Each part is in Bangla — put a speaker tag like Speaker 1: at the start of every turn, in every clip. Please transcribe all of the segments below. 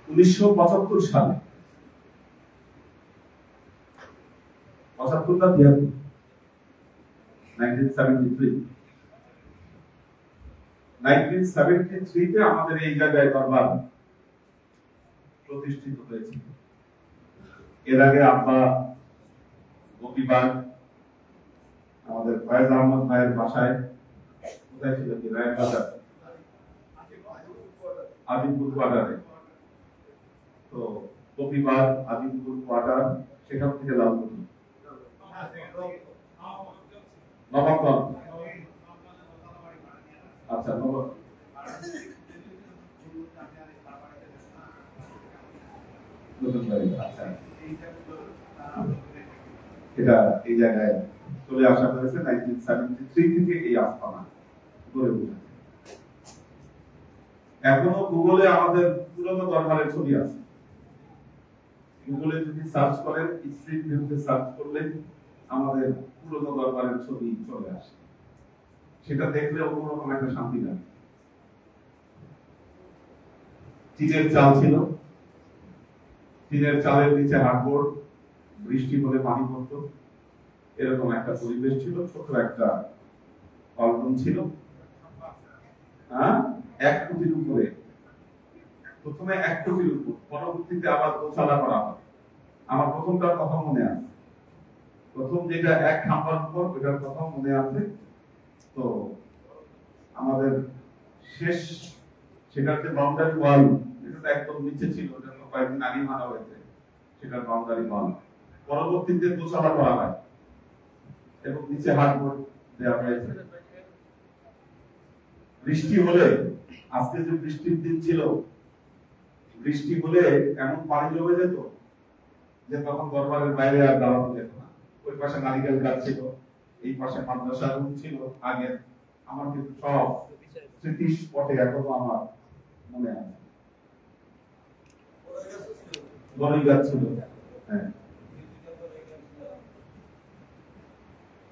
Speaker 1: 1975 সালে 75 না 73 1973 তে আমাদের এই জায়গায় দরবার প্রতিষ্ঠিত হয়েছে। এর আগে আব্বা গোপীবাগ আমাদের ফয়েজ আহমদ ভাইয়ের বাসায় কোথায় ছিল কি রায় বাজার আজিমপুর কোয়ার্টারে, তো গোপীবাগ আজিমপুর কোয়ার্টার, সেখান থেকে লালপুর নবাবগঞ্জ, আচ্ছা নবাব এটা এই জায়গায় চলে আসা হয়েছে 1973 থেকে এই আস্তানা গড়ে উঠেছে। এখনো গুগলে আমাদের পুরনো দরবারের ছবি আছে, গুগলে যদি সার্চ করেন স্ট্রিট ভিউতে সার্চ করলে আমাদের পুরনো দরবারের ছবি চলে আসে, সেটা দেখলে অন্যরকম একটা শান্তি লাগে। টিনের চাল ছিল, টিনের চালের নিচে হাড়বোর্ড, বৃষ্টি হলে পানি পড়তো, এরকম একটা পরিবেশ ছিল। ছোট একটা হলরুম ছিল, এক কোটির উপরে, প্রথমে 1 কোটির উপর, পরবর্তীতে আবার দোতলা করা হয়। আমার প্রথমটার কথা মনে আছে, প্রথম যেটা 1 খাম্বার উপর, ওটার কথা মনে আছে। তো আমাদের শেষ সেটার যে বাউন্ডারি ওয়াল, এটা একদম নিচে ছিল, ওটা তো কয়েকদিন আগে মারা হয়েছে, সেটার বাউন্ডারি ওয়াল পরবর্তীতে দোতলা করা হয় এবং নিচে হার্ডবোর্ড দেওয়া হয়েছে। বৃষ্টি হলে, আজকে যে বৃষ্টির দিন ছিল, বৃষ্টি হলে এমন পানি জমে যেত যে তখন দরবারের বাইরে আর দাঁড়ানো যেত না। ওই পাশে নারিকেল গাছ ছিল, এই পাশে মাদ্রাসা রুম ছিল আগে। আমার কিন্তু সব স্মৃতি স্পটে এখনো আমার মনে আছে। বড়ই গাছ ছিল, হ্যাঁ।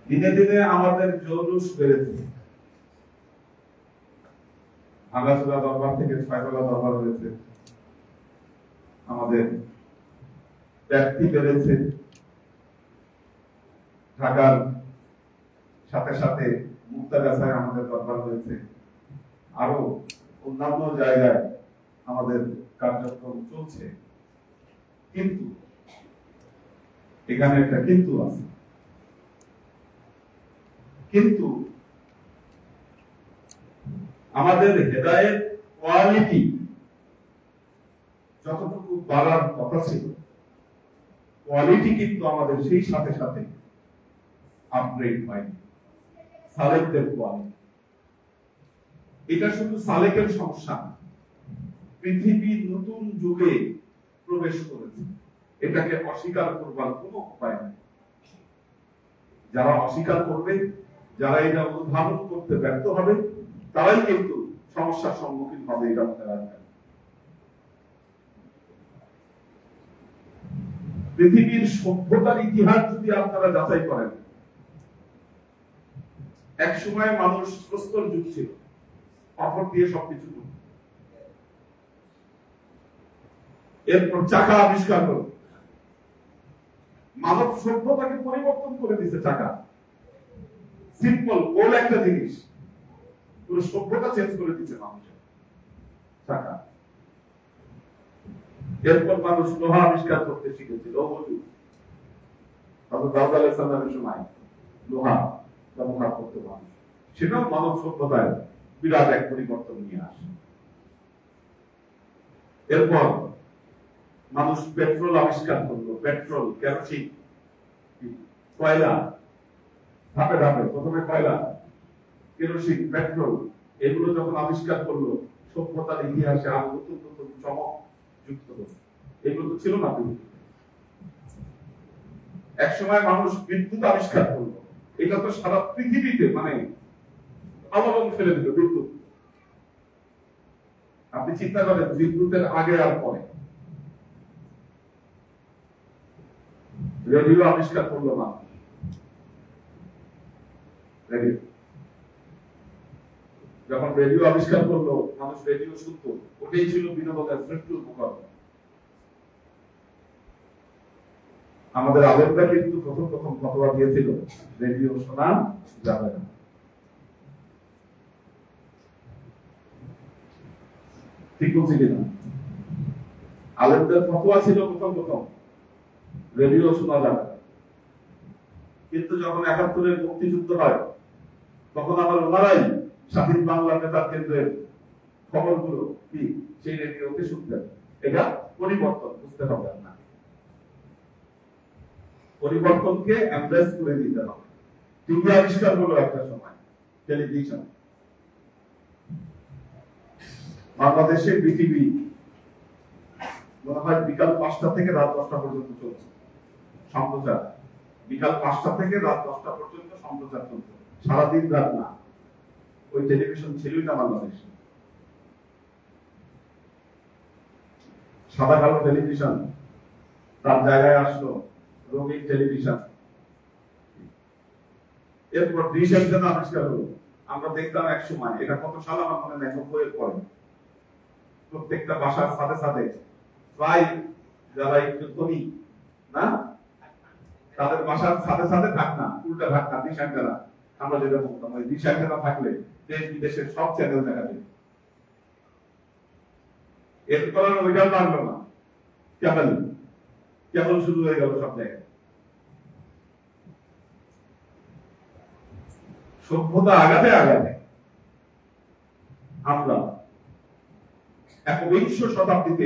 Speaker 1: দিনে দিনে আমাদের জৌলুস বেড়েছে। ভাঙাচোরা দরবার থেকে 6তলা দরবার হয়েছে, আমাদের ব্যাপ্তি বেড়েছে। ঢাকার সাথে সাথে মুক্তাগাছায় আমাদের দরবার হয়েছে, আরো অন্যান্য জায়গায় আমাদের কার্যক্রম চলছে। কিন্তু এখানে একটা কিন্তু আছে, কিন্তু আমাদের হেদায়েত কোয়ালিটি যতটুকু বাড়ার কথা ছিল, কোয়ালিটি কিন্তু আমাদের সেই সাথে সাথে আপগ্রেড হয়নি। সালেকদের কোয়ালিটি, এটা শুধু সালেকের সমস্যা না, পৃথিবী নতুন যুগে প্রবেশ করেছে, এটাকে অস্বীকার করবার কোনো উপায় নেই। যারা অস্বীকার করবে, যারা এটা অনুধাবন করতে ব্যর্থ হবে, তারাই কিন্তু সমস্যার সম্মুখীন হবে। এটা মনে রাখবেন। পৃথিবীর সভ্যতার ইতিহাস যদি আপনারা যাচাই করেন, এক সময় মানুষ প্রস্তর যুগ ছিল, পাথর দিয়ে সবকিছু করত। এরপর চাকা আবিষ্কার হল, মানব সভ্যতাকে পরিবর্তন করে দিয়েছে চাকা। সিম্পল গোল একটা জিনিস, পুরো সভ্যতা চেঞ্জ করে দিচ্ছে মানুষের চাকা। এরপর মানুষ লোহা আবিষ্কার করতে শিখেছিল, দাউদ আলাইহিস সালামের সময় লোহা ব্যবহার করতে মানুষ, সেটাও মানব সভ্যতায় বিরাট এক পরিবর্তন নিয়ে আসে। এরপর মানুষ পেট্রোল আবিষ্কার করলো, পেট্রোল, কেরোসিন, কয়লা, ধাপে ধাপে প্রথমে কয়লা, কেরোসিন, পেট্রোল, এগুলো যখন আবিষ্কার করলো, সভ্যতার ইতিহাসে আরো নতুন নতুন চমক যুক্ত হলো। এগুলো তো ছিল না। এক সময় মানুষ বিদ্যুৎ আবিষ্কার করলো, এটা তো সারা পৃথিবীতে মানে আলোড়ন ফেলে দিল বিদ্যুৎ। আপনি চিন্তা করেন বিদ্যুতের আগে আর পরে। রেডিও আবিষ্কার করলো মানুষ, রেডিও। যখন রেডিও আবিষ্কার করলো, মানুষ রেডিও শুনতো, ওটাই ছিল বিনোদনের শ্রেষ্ঠ উপকরণ। আমাদের আলেমরা কিন্তু প্রথম প্রথম ফতোয়া দিয়েছিল রেডিও শোনা যাবে না। ঠিক বলছি কিনা? আলেমদের ফতোয়া ছিল প্রথম প্রথম রেডিও শোনা যাবে না। কিন্তু যখন ৭১-এর মুক্তিযুদ্ধ হয়, তখন আমার ওনারাই স্বাধীন বাংলা নেতার কেন্দ্রের খবরগুলো কি সেই রেডিওতে শুনতেন। এটা পরিবর্তন, বুঝতে হবে না, পরিবর্তনকে এমব্রেস করে দিতে হবে। টিভি আবিষ্কার হলো একটা সময়, টেলিভিশন। বাংলাদেশের বিটিভি মনে হয় বিকাল ৫টা থেকে রাত ১০টা পর্যন্ত চলছে সম্প্রচার। বিকাল ৫টা থেকে রাত 10টা পর্যন্ত সম্প্রচার চলছে, সারাদিন রাত না। ওই টেলিভিশন ছিলই না বাংলাদেশে। সাদা কালো টেলিভিশন, তার জায়গায় আসলো রঙিন টেলিভিশন। এরপর ডিশ অ্যান্টেনা আবিষ্কার হলো। আমরা দেখতাম এক সময়, এটা কত সাল আমার মনে নেই, ৯০-এর পরে, প্রত্যেকটা বাসার সাথে সাথে প্রায় যারা একটু ধনী না, তাদের বাসার সাথে সাথে ঢাকনা, উল্টা ঢাকনা, ডিশ অ্যান্টেনা। আমরা যেটা বলতাম, ওই ডিশ অ্যান্টেনা থাকলে দেশ বিদেশের সব চ্যানেল দেখা যায়। এরপর ওইটাও লাগলো না, কেবল শুরু হয়ে গেল সব জায়গায়। সভ্যতা আগাতে আগাতে আমরা একবিংশ শতাব্দীতে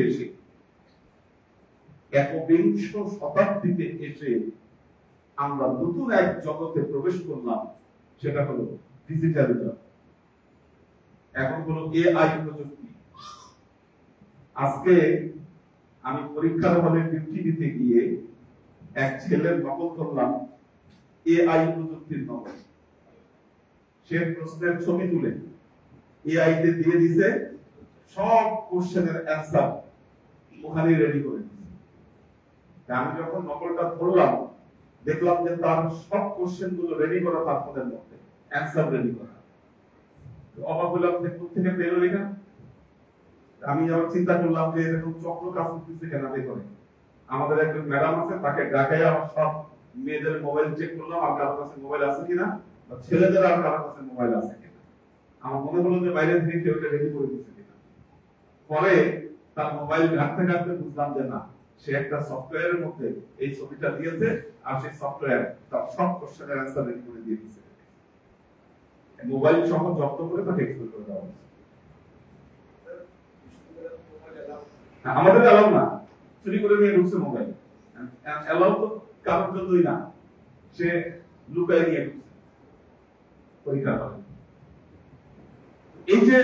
Speaker 1: এসে আমরা নতুন এক জগতে প্রবেশ করলাম, সেটা হলো ডিজিটাল যুগ। এখন হলো এআই প্রযুক্তি। আজকে আমি পরীক্ষার হলে ডিউটি দিতে গিয়ে এক ছেলের নকল করলাম, এআই প্রযুক্তির নকল। সে প্রশ্নের ছবি তুলে এআই তে দিয়ে দিছে, সব কোশ্চেনের অ্যান্সার ওখানে রেডি করে দিয়েছে। আমি যখন নকলটা ধরলাম, দেখলাম যে তার সব কোশ্চেন গুলো রেডি করা, তার ফোনের মধ্যে অ্যান্সার রেডি করা। অবাক হলাম যে কোথা থেকে পেলো এটা। আমি আবার চিন্তা করলাম যে এরকম চক্র কাজ করতেছে কেন করে। আমাদের একজন ম্যাডাম আছে, তাকে ডাকাই আমার সব মেয়েদের মোবাইল চেক করলাম, আর কারোর কাছে মোবাইল আছে কিনা, বা ছেলেদের আর কারোর কাছে মোবাইল আছে কিনা। আমার মনে হলো যে বাইরে থেকে কেউ এটা রেডি করে দিচ্ছে কিনা। পরে তার মোবাইল ঘাটতে ঘাটতে বুঝলাম যে না, সে একটা সফটওয়্যারের মধ্যে এই ছবিটা দিয়েছে, আর সেই সফটওয়্যার তার সব কোশ্চেনের অ্যান্সার রেডি করে দিয়ে দিয়েছে। মোবাইল সহ জব্দ করে তাকে এক্সপোজ করে দেওয়া হয়েছে। আমাদের অ্যালাউ না, চুরি করে নিয়ে ঢুকছে মোবাইল, অ্যালাউ তো কারোর জন্যই না, সে লুকায় নিয়ে ঢুকছে পরীক্ষা করে। এই যে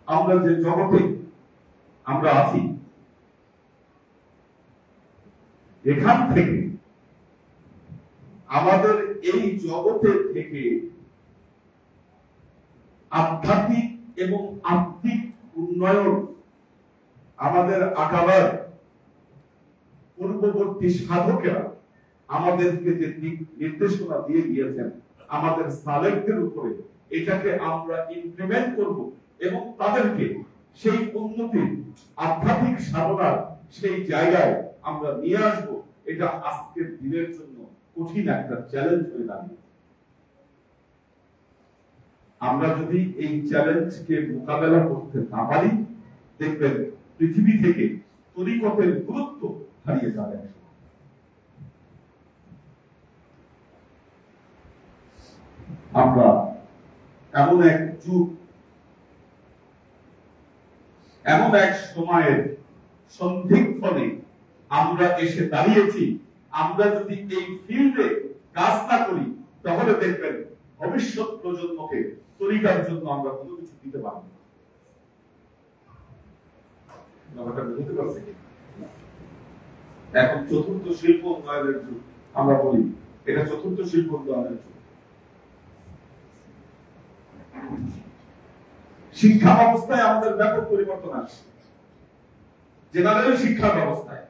Speaker 1: আমরা যে জগতে আমরা আছি, এখান থেকে আমাদের এই জগতে থেকে আধ্যাত্মিক এবং আত্মিক উন্নয়ন আমাদের আকাবার পূর্ববর্তী সাধকেরা আমাদেরকে যে দিক নির্দেশনা দিয়ে গিয়েছেন, আমাদের সালেকদের উপরে এটাকে আমরা ইমপ্লিমেন্ট করব এবং তাদেরকে সেই উন্নতি, আধ্যাত্মিক সাধনার সেই জায়গায় আমরা নিয়ে আসব। এটা আজকের দিনের জন্য কঠিন একটা চ্যালেঞ্জ হয়ে দাঁড়িয়ে। আমরা যদি এই চ্যালেঞ্জকে মোকাবেলা করতে না পারি, দেখবেন পৃথিবী থেকে তরিকতের গুরুত্ব হারিয়ে যাবে। আমরা এমন এক যুগ, এমন এক সময়ের সন্ধিক্ষণে আমরা এসে দাঁড়িয়েছি। আমরা যদি এই ফিল্ডে কাজ না করি, তাহলে দেখবেন ভবিষ্যৎ প্রজন্মকে তরিকার জন্য আমরা কোনো কিছু দিতে পারবো না। এখন চতুর্থ শিল্প উন্নয়নের যুগ আমরা বলি, এটা চতুর্থ শিল্প উন্নয়নের যুগ। শিক্ষা ব্যবস্থায় আমাদের ব্যাপক পরিবর্তন আসছে। জেনারেল শিক্ষা ব্যবস্থায়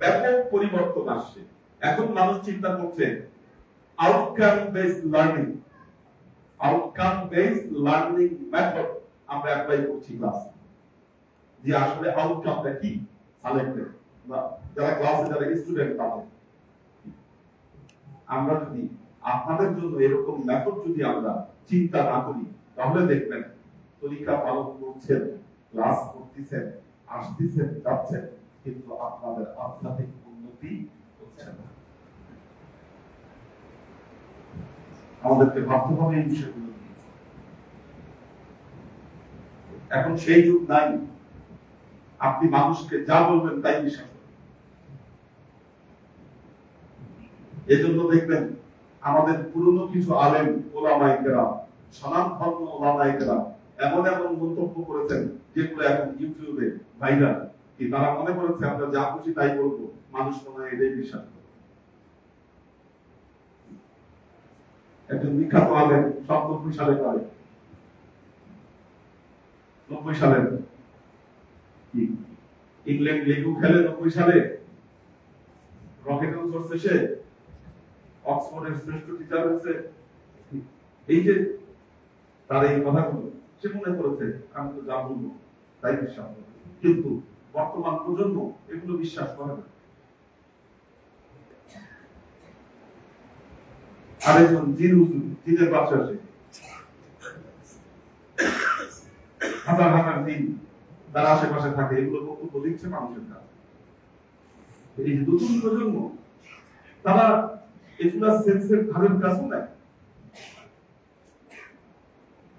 Speaker 1: ব্যাপক পরিবর্তন আসছে। এখন মানুষ চিন্তা করছে outcome based learning, outcome based learning method আমরা অ্যাপ্লাই করছি ক্লাসে, যে আসলে আউটকামটা কি সালেক্টেড বা যারা ক্লাসে যারা স্টুডেন্ট তাদের। আমরা যদি আপনাদের জন্য এরকম মেথড যদি আমরা চিন্তা না করি, তাহলে দেখবেন তরিকা পালন করছেন, ক্লাস করতেছেন, আসতেছেন, যাচ্ছেন, কিন্তু আপনাদের আধ্যাত্মিক উন্নতি হচ্ছে না। আমাদেরকে ভাবতে হবে এই বিষয়গুলো নিয়ে। এখন সেই যুগ নাই আপনি মানুষকে যা বলবেন তাই বিশ্বাস করবেন। এজন্য দেখবেন আমাদের পুরনো কিছু আলেম ওলামায়ে কেরাম, স্বনামধন্য ওলামায়ে কেরাম এমন এমন মন্তব্য করেছেন যেগুলো এখন ইউটিউবে ভাইরাল, কি তারা মনে করেছে আমরা যা খুশি তাই বলবো, মানুষ মনে হয় এটাই বিশ্বাস করবে। একজন বিখ্যাত আলেম ৯৭ সালে করে, ৯০ সালে ইংল্যান্ড লিগও খেলে, ৯০ সালে রকেটেও চড়ছে সে, অক্সফোর্ডের শ্রেষ্ঠ টিচার হয়েছে। এই যে তার এই কথাগুলো সে মনে করেছে আমি তো যা বলবো তাই বিশ্বাস করবো, কিন্তু বর্তমান প্রজন্ম এগুলো বিশ্বাস করে না। আরেকজন জিন হুজুর, জিনের বাদশা, সে হাজার হাজার জিন তার আশেপাশে থাকে, এগুলো বক্তব্য দিচ্ছে মানুষের কাছে। এই নতুন প্রজন্ম তারা এগুলা সেন্সের ধারের কাছেও নেয়।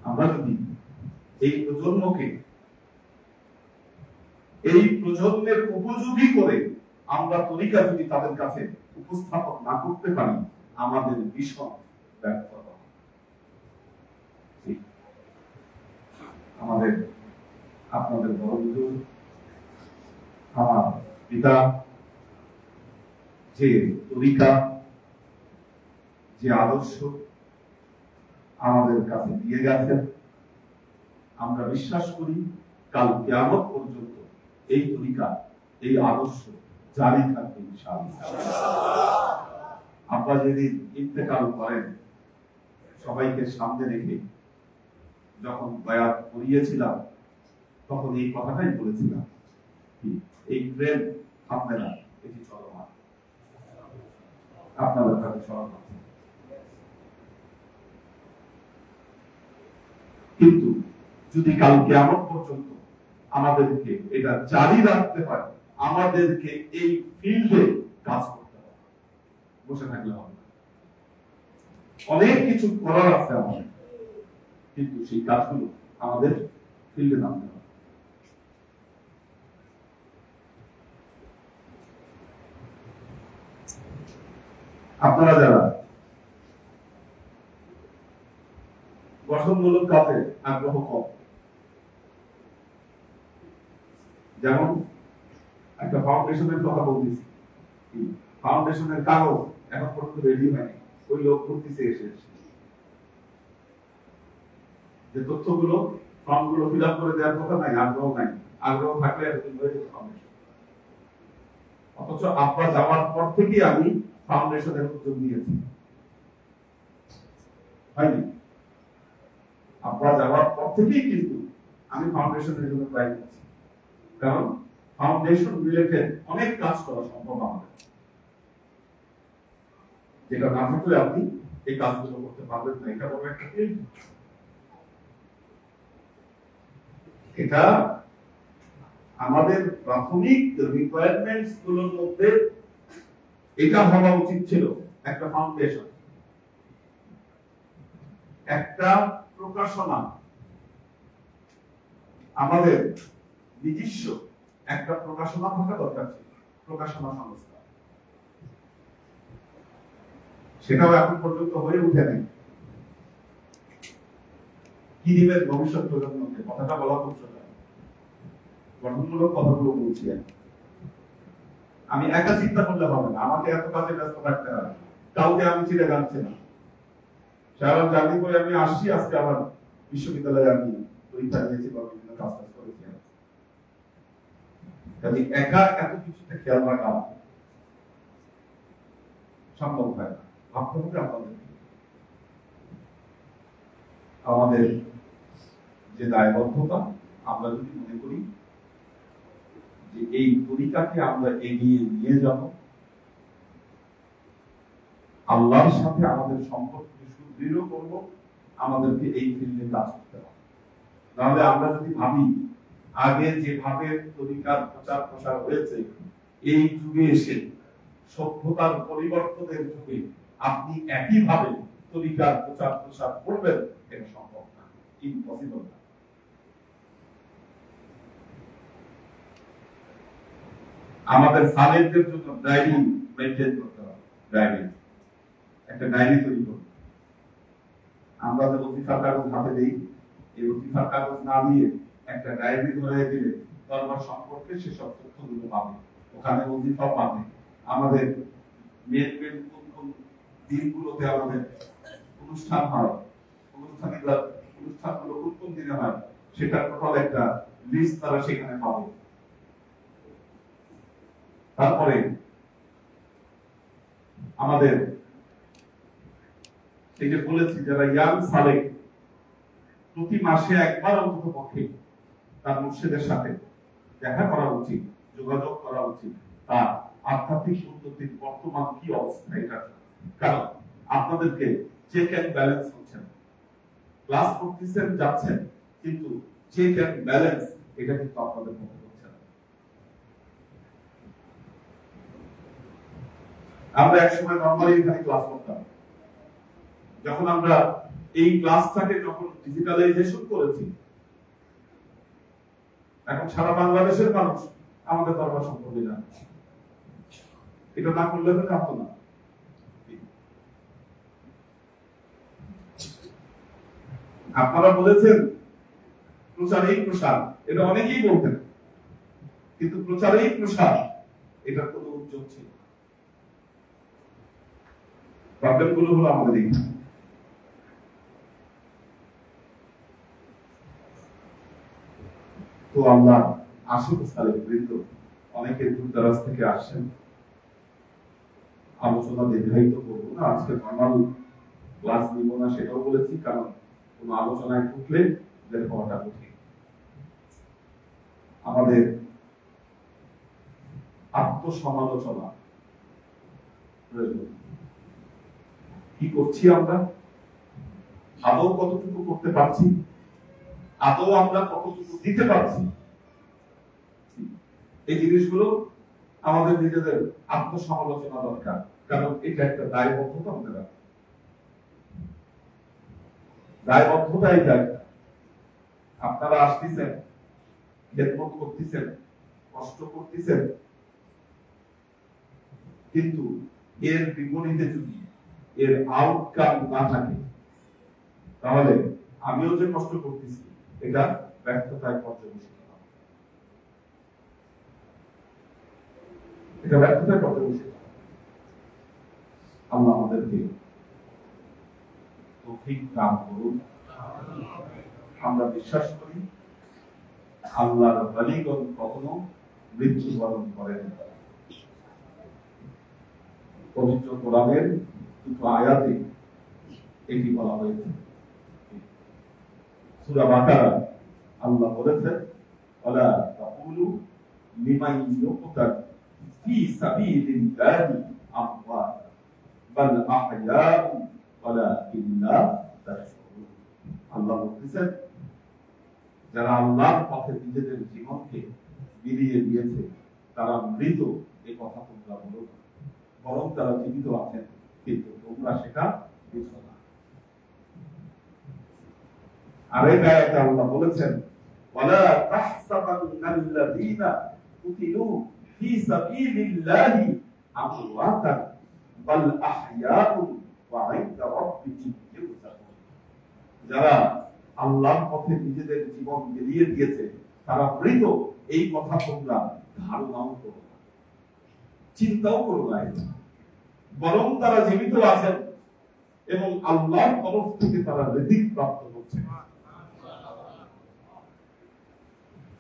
Speaker 1: আমরা যদি এই প্রজন্মকে এই প্রজন্মের উপযোগী করে আমরা তরিকা যদি তাদের কাছে উপস্থাপন না করতে পারি, আমাদের ভীষণ ব্যর্থতা। আমাদের আপনাদের বড় হুজুর, আমার পিতা যে তরিকা, যে আদর্শ আমাদের কাছে দিয়ে গেছেন, আমরা বিশ্বাস করি কাল কিয়ামত পর্যন্ত এই তরিকা, এই আদর্শ জারি থাকবে ইনশাআল্লাহ। আমরা যেদিন ইন্তেকাল করেন, সবাইকে সামনে রেখে যখন বায়াত করিয়েছিলাম, তখন এই কথাটাই বলেছিলাম, এই ট্রেন থামবে না, এটি চলমান। আপনাদের কাছে স্মরণ আছে। কিন্তু যদি কাল কিয়ামত পর্যন্ত আমাদেরকে এটা জারি রাখতে পারে, আমাদেরকে এই ফিল্ডে কাজ করতে হবে, বসে থাকলে হবে না। অনেক কিছু করার আছে আমাদের, কিন্তু সেই কাজগুলো আমাদের ফিল্ডে নামতে হবে। আপনারা যারা গঠনমূলক কাজে আগ্রহ কম, যেমন একটা ফাউন্ডেশনের কথা বলতেছি, ফাউন্ডেশনের কাগজ এখন পর্যন্ত রেডি হয়নি, ওই লোক করতেছে এসে যে তথ্যগুলো ফর্মগুলো ফিল আপ করে দেওয়ার কথা নাই, আগ্রহ নাই। আগ্রহ থাকলে এতদিন হয়ে যেত ফাউন্ডেশন। অথচ আপনার যাওয়ার পর থেকেই আমি ফাউন্ডেশনের উদ্যোগ নিয়েছি, হয়নি? আপনার যাওয়ার পর থেকেই কিন্তু আমি ফাউন্ডেশনের জন্য ট্রাই করছি, কারণ ফাউন্ডেশন রিলেটেড অনেক কাজ করা সম্ভব আমাদের, যেটা না থাকলে আপনি এই কাজগুলো করতে পারবেন না। এটা বড় একটা ফিল্ড, এটা আমাদের প্রাথমিক রিকোয়ারমেন্টস গুলোর মধ্যে এটা হওয়া উচিত ছিল। একটা ফাউন্ডেশন, একটা প্রকাশনা, আমাদের নিজস্ব একটা প্রকাশনা থাকা দরকার ছিল, প্রকাশনা সংস্থা। সেটাও এখন পর্যন্ত হয়ে উঠে নাই। কি দিবেন ভবিষ্যৎ প্রজন্মকে, কথাটা বলা খুব সোজা, গঠনমূলক কথাগুলো বলছি। আমি একা চিন্তা করলে হবে না, আমাকে এত কাজে ব্যস্ত থাকতে হবে। কাউকে আমি চিঠি গাচ্ছি না, সারা জার্নি করে আমি আসছি, আজকে আবার বিশ্ববিদ্যালয়ে আমি পরীক্ষা দিয়েছি বা বিভিন্ন কাজ করেছি। কাজে একা এত কিছুতে খেয়াল রাখা সম্ভব হয় না, ভাবতে হবে আপনাদের। আমাদের যে দায়বদ্ধতা, আমরা যদি মনে করি যে এই তরিকাকে আমরা এগিয়ে নিয়ে যাব, আল্লাহর সাথে আমাদের সম্পর্ককে সুদৃঢ় করব, আমাদেরকে এই ফিল্ডে কাজ করতে হবে। তাহলে আমরা যদি ভাবি আগে যেভাবে তরিকার প্রচার প্রসার হয়েছে, এই যুগে এসে সভ্যতার পরিবর্তনের যুগে আপনি একইভাবে তরিকার প্রচার প্রসার করবেন, এটা সম্ভব না, ইম্পসিবল না। আমাদের সালেদের জন্য ডায়েরি মেইনটেইন করতে হবে, ডায়েরি, একটা ডায়েরি তৈরি করতে। আমরা যে ওজিফার কাগজ হাতে দিই, এই ওজিফার কাগজ না দিয়ে একটা ডায়েরি ধরে দিলে দরবার সম্পর্কে সেসব তথ্যগুলো পাবে, ওখানে ওজিফা পাবে, আমাদের মেন মেন কোন কোন দিনগুলোতে আমাদের অনুষ্ঠান হয়, অনুষ্ঠানগুলো কোন কোন দিনে হয়, সেটার টোটাল একটা লিস্ট তারা সেখানে পাবে। তারপরে আমাদের এই যে বলেছি, যারা ইয়াং সালেক প্রতি মাসে একবার অন্তত পক্ষে তার মুর্শিদের সাথে দেখা করা উচিত, যোগাযোগ করা উচিত, তার আধ্যাত্মিক উন্নতির বর্তমান কি অবস্থা, এটা। কারণ আপনাদেরকে চেক এন্ড ব্যালেন্স হচ্ছেন, ক্লাস করতেছেন, যাচ্ছেন, কিন্তু চেক এন্ড ব্যালেন্স এটা কিন্তু আপনাদের মধ্যে হচ্ছে না। আমরা একসময় নরমালি এখানে ক্লাস করতাম, যখন আমরা এই ক্লাসটাকে যখন ডিজিটালাইজেশন করেছি, এখন সারা বাংলাদেশের মানুষ আমাদের দরবার সম্পর্কে জানে। এটা না করলে তো জানতো না। আপনারা বলেছেন প্রচারেই প্রসার, এটা অনেকেই বলতেন, কিন্তু প্রচারেই প্রসার এটার কোনো উদ্যোগ ছিল। প্রবলেম গুলো হলো আমাদের এই। তো আমরা আসুক সালেক বৃন্দ, অনেকে দূর দারাজ থেকে আসছেন, আলোচনা দীর্ঘায়িত করবো না, আজকে নর্মাল ক্লাস নিব না সেটাও বলেছি, কারণ কোন আলোচনায় ঢুকলে বের হওয়াটা কঠিন। আমাদের আত্মসমালোচনা প্রয়োজন। কি করছি আমরা, আদৌ কতটুকু করতে পারছি, আদৌ আমরা কতটুকু দিতে পারছি, এই জিনিসগুলো আমাদের নিজেদের আত্মসমালোচনা দরকার। কারণ এটা একটা দায়বদ্ধতা আমাদের, দায়বদ্ধতা এই জায়গা। আপনারা আসতেছেন, খেদমত করতেছেন, কষ্ট করতেছেন, কিন্তু এর বিপরীতে যদি এর আউটকাম না থাকে, তাহলে আমিও যে কষ্ট করতেছি এটা ব্যর্থতায় পর্যবেসিত হবে, এটা ব্যর্থতায় পর্যবেসিত হবে। আল্লাহ আমাদেরকে তৌফিক দান করুন। আমরা বিশ্বাস করি আল্লাহর ওয়ালিগণ কখনো মৃত্যুবরণ করেন না। পবিত্র কোরআনের দুটো আয়াতে এটি বলা হয়েছে। সূরা বাকারা আল্লাহ বলেছেন, ওয়ালা তাকুলু লিমান ইউকতাল ফি সাবিলিল্লাহি আমওয়াত বাল আহইয়াউ ওয়ালাকিন লা তাশউরুন। আল্লাহ বলেছেন, যারা আল্লাহর পথে নিজেদের জীবনকে বিলিয়ে দিয়েছে তারা মৃত, এই কথা তোমরা বলো না, বরং তারা জীবিত আছেন, কিন্তু তোমরা সেটা বুঝো না। আরেক আয়াতে আল্লাহ বলেছেন, ওয়ালা তাহসাবান্নাল্লাযীনা কুতিলু ফি সাবিলিল্লাহি আমওয়াতান বাল আহইয়াউ ওয়া ইনদা রাব্বিহিম ইরজাকুন। যারা আল্লাহর পথে নিজেদের জীবন বিলিয়ে দিয়েছে তারা মৃত, এই কথা তোমরা ধারণাও করো না, চিন্তাও করো না, বরং তারা জীবিত আছেন এবং আল্লাহর তরফ থেকে তারা রিজিক প্রাপ্ত হচ্ছে।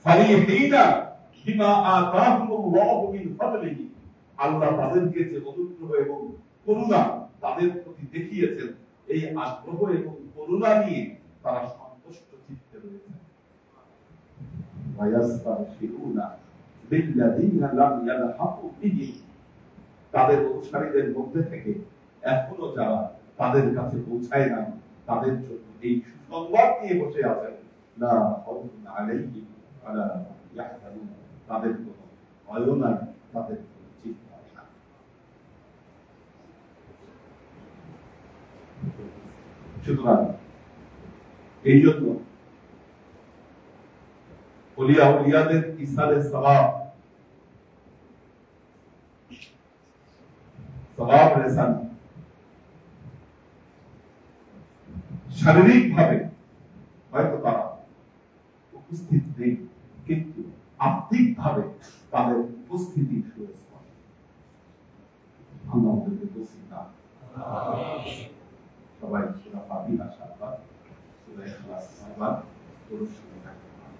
Speaker 1: ফারিহিনা বিমা আতাহুমুল্লাহু মিন ফাদলিহি, আল্লাহ তাদেরকে যে অনুগ্রহ এবং করুণা তাদের প্রতি দেখিয়েছেন, এই আগ্রহ এবং করুণা নিয়ে তারা সন্তুষ্ট চিত্তে রয়েছে। ওয়ায়াস্তাবশিরুনা বিল্লাযীনা লাম ইয়ালহাকু বিহিম, তাদের অনুসারীদের মধ্যে থেকে এখনো যারা তাদের কাছে পৌঁছায় না তাদের জন্য এই সুসংবাদ নিয়ে বসে আছেন, লা খাউফুন আলাইহিম ওয়ালা হুম ইয়াহজানুন, তাদের কোনো ভয় নাই, তাদের কোনো চিন্তা নাই। সুতরাং এই জন্য ওলিয়া উলিয়াদের ইসালে সওয়াব রেসান শারীরিক ভাবে হয়তো তারা উপস্থিত নেই, কিন্তু আত্মিক ভাবে তাদের উপস্থিতি সুস্পষ্ট। আল্লাহ আমাদেরকে তৌফিক দান। সবাই সূরা ফাতিহা সাতবার, সূরা ইখলাস সাতবার দরুদ শরীফ পড়ুন।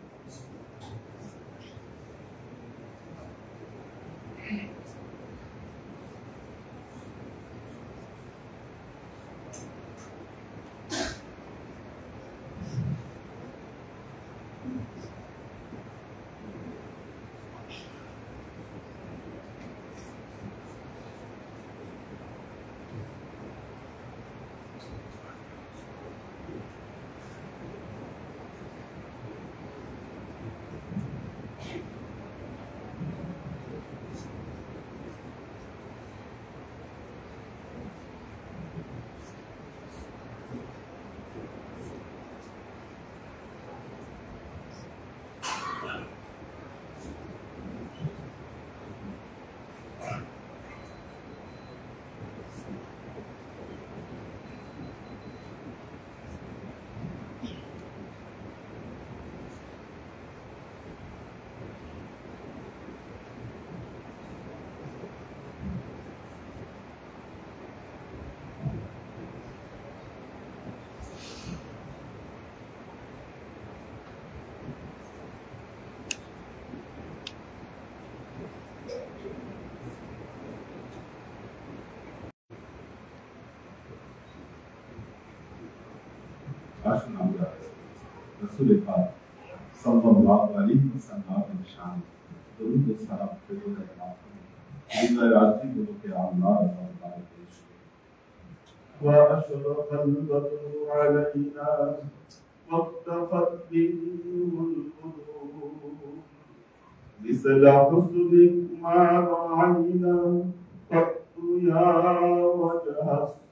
Speaker 1: আসুন আমরা রাসূল পাক সাল্লাল্লাহু আলাইহি ওয়াসাল্লামের শানে দরুদ ও সালাম প্রেরণের মাধ্যমে হৃদয়ের আর্তিগুলোকে আল্লাহর দরবারে পেশ করি। وأشرق البدر علينا واختفت به القلوب مثل حسنك ما رأينا قط يا وجه السرور.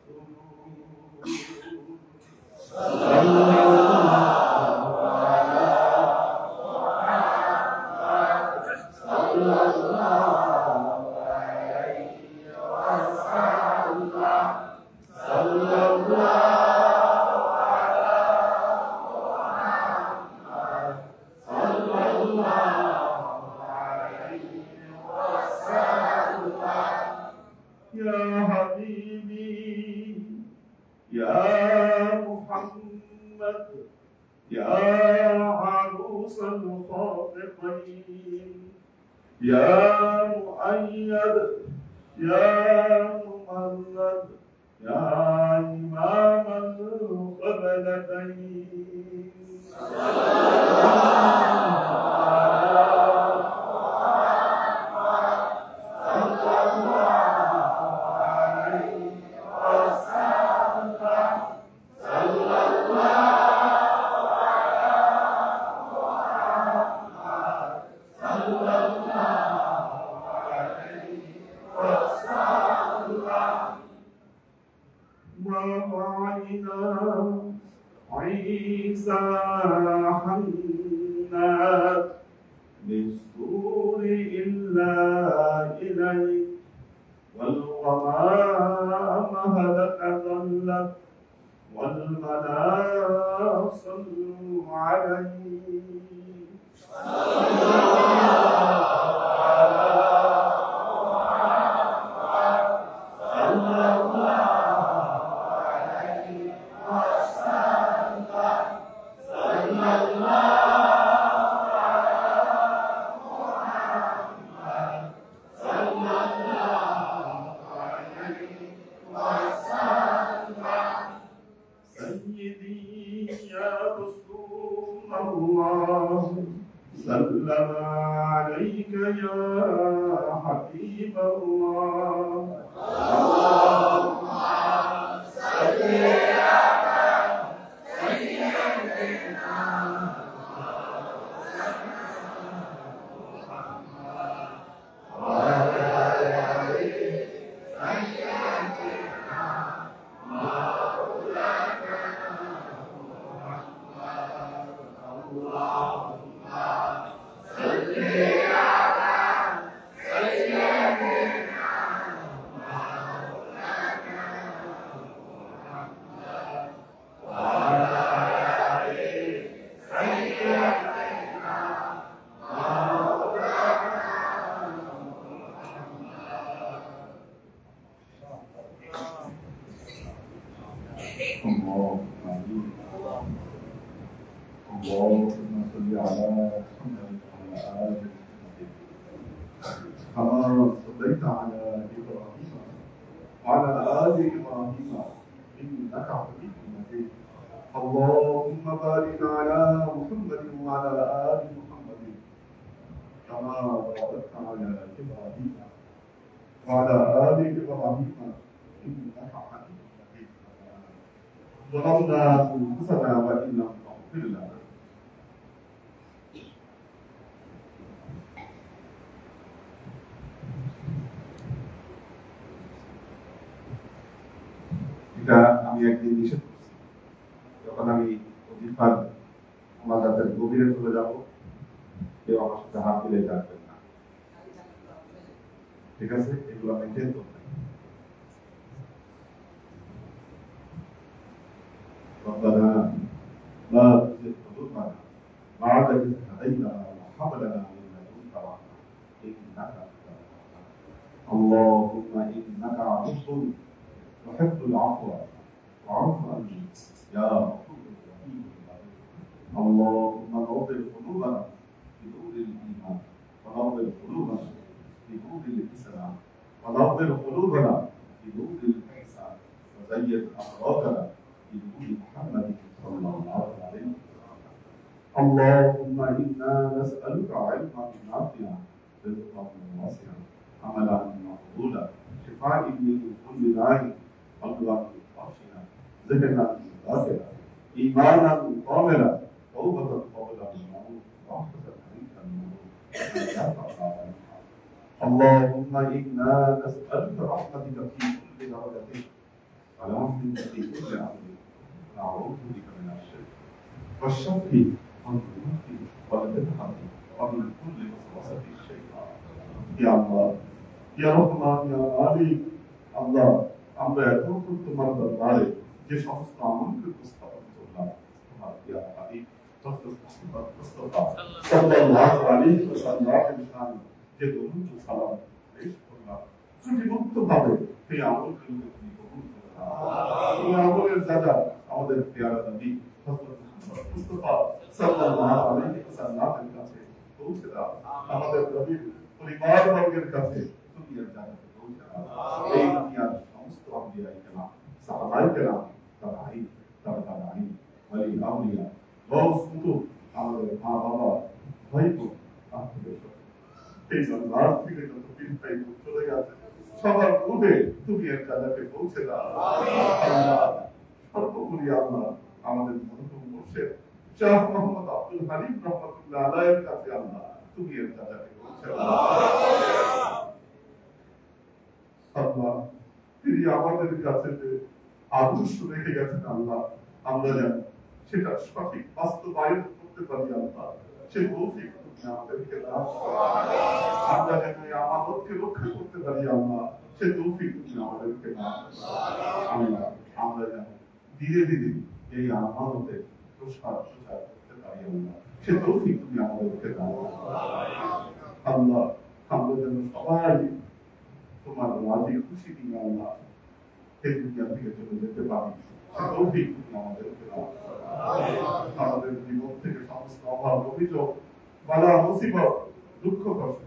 Speaker 1: يا حبيبي يا محمد يا عروس الخافقين يا مؤيد يا ممرد يا إمام القبلتين. ووعينا عيسى حنات بالسور إلا إليك والغمام هلك ظلت والملا صلوا عليه. سيدي يا
Speaker 2: سلم عليك يا حبيب الله اللهم صل على سيدنا وعلى آله سيدنا مولانا اللهم صل على سيدنا مولانا وعلى آله سيدنا
Speaker 1: اللهم صل على محمد وعلى آل محمد كما صليت على إبراهيم وعلى آل إبراهيم إنك حميد مجيد اللهم بارك على محمد وعلى آل محمد كما باركت على إبراهيم وعلى آل إبراهيم إنك حميد مجيد ظلمنا أنفسنا وإن لم تغفر لنا এটা আমি একদিন নিষেধ করছি যখন আমি অজিফার আমার রাতের গভীরে চলে যাব কেউ আমার সাথে হাত মিলে যাবেন না ঠিক আছে এগুলো মেনটেন করতে ربنا لا تزغ قلوبنا بعد إذ هديتنا وهب لنا من لدنك رحمة إنك أنت الوهاب اللهم إنك عفو تحب العفو واعف عني يا غفور رحيم اللهم نور قلوبنا بنور الإيمان ونور قلوبنا بنور الإسلام ونور قلوبنا بنور الإحسان وزين أخلاقنا بنور محمد صلى الله عليه وسلم اللهم إنا نسألك علما نافعا رزقا واسعا عملا مقبولا شفاء من كل داء قلبا خاشعا ذكرا ذاكرا إيمانا كاملا توبة قبل الموت رحمة عند الموت اللهم إنا نسألك رحمتك في كل درجة ورحمتك في كل أمر نعوذ بك من الشرك والشر والذنوب والبدعة ومن كل وسوسة الشيطان يا الله يا رحمن يا مالك الله আমরা এতক্ষণ তোমার দরবারে যে সমস্ত আমলকে উপস্থাপন করলাম তোমার ইয়া হাবিব মুস্তাফা সাল্লাল্লাহু আলাইহি ওয়াসাল্লাম যে দরুদ ও সালাম পেশ করলাম ত্রুটিমুক্তভাবে সেই আমলগুলোকে তুমি কবুল করো এই আমলের দাদা আমাদের প্রিয় নবী হযরত মুস্তাফা সাল্লাল্লাহু আলাইহি ওয়াসাল্লামের কাছে পৌঁছে দাও আমাদের নবীর পরিবার বর্গের কাছে তুমি এর জান্নাতে পৌঁছে দাও এই দুনিয়ার সমস্ত আম্বিয়া কেরাম সাহাবায়ে কেরাম তাবেঈন তাবেঈন ওয়ালি আউলিয়া গৌস কুতুব আমাদের মা বাবা ভাই বোন আত্মীয় এই জান্নাত থেকে যত পীর ভাই চলে গেছে সবার মধ্যে তুমি এর জান্নাতে পৌঁছে দাও আল্লাহ সর্বোপরি আল্লাহ আমাদের মরহুম মুর্শিদ শাহ মোহাম্মদ আব্দুল হালিম রাহমাতুল্লাহ আলাইহির কাছে আল্লাহ তুমি এর জান্নাতে পৌঁছে দাও আল্লাহ তিনি আমাদের কাছে যে আদর্শ রেখে গেছেন আল্লাহ আমরা যেন সেটা সঠিক বাস্তবায়ন করতে পারি আল্লাহ সে তৌফিক তুমি আমাদেরকে দাও আমরা যেন এই আমানতকে রক্ষা করতে পারি আল্লাহ সে তৌফিক তুমি আমাদেরকে দাও আল্লাহ আমরা যেন ধীরে ধীরে এই আমানতের প্রসার করতে পারি আল্লাহ সে তৌফিক তুমি আমাদেরকে দাও আল্লাহ আমরা যেন সবাই তোমার রাজি খুশি নিয়ে আল্লাহ এই দুনিয়া থেকে চলে যেতে পারি তৌফিক তুমি আমাদেরকে দাও আমাদের জীবন থেকে সমস্ত অভাব অভিযোগ বালা মুসিবত দুঃখ কষ্ট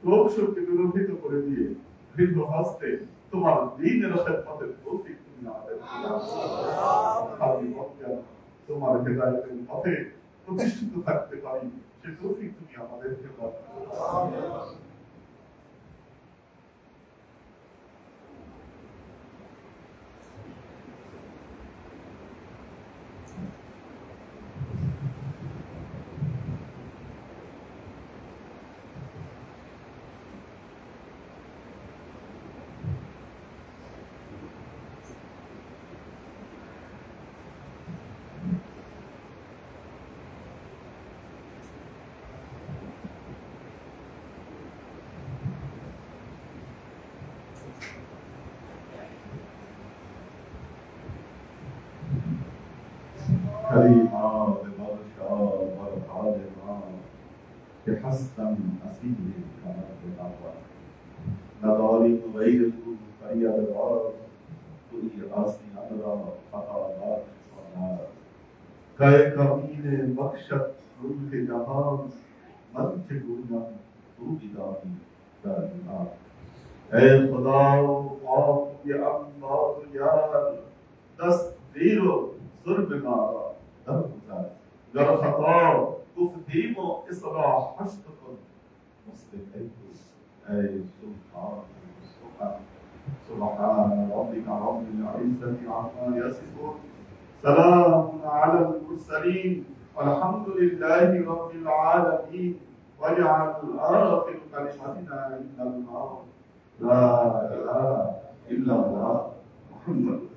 Speaker 1: লোভ শক্তি বিরোধিত করে দিয়ে দীর্ঘ হস্তে তোমার দ্বীনের খেদমতের তৌফিক তুমি আমাদেরকে দাও তোমার হেদায়েতের পথে প্রতিষ্ঠিত থাকতে পারি, সে তৌফিক তুমি আমাদেরকে দাও। كريما ببرشا برحالنا بحسن أسير كما بالأول نضالي غير فريد الراس تؤي راسي أمرا خطابات ونار كاي كمين بخشت روح جهان من چگونه تو بیداری در نار ای خدا آپ یہ امداد یار دست دیر و ضرب نارا در گذر گر خطا گفتیم و اصلاحش کن مستقیم ای سلطان سبحان ربك رب العزة عما يصفون سلام على المرسلين والحمد لله رب العالمين واجعل آخر كلمتنا عند الموت لا إله إلا الله محمد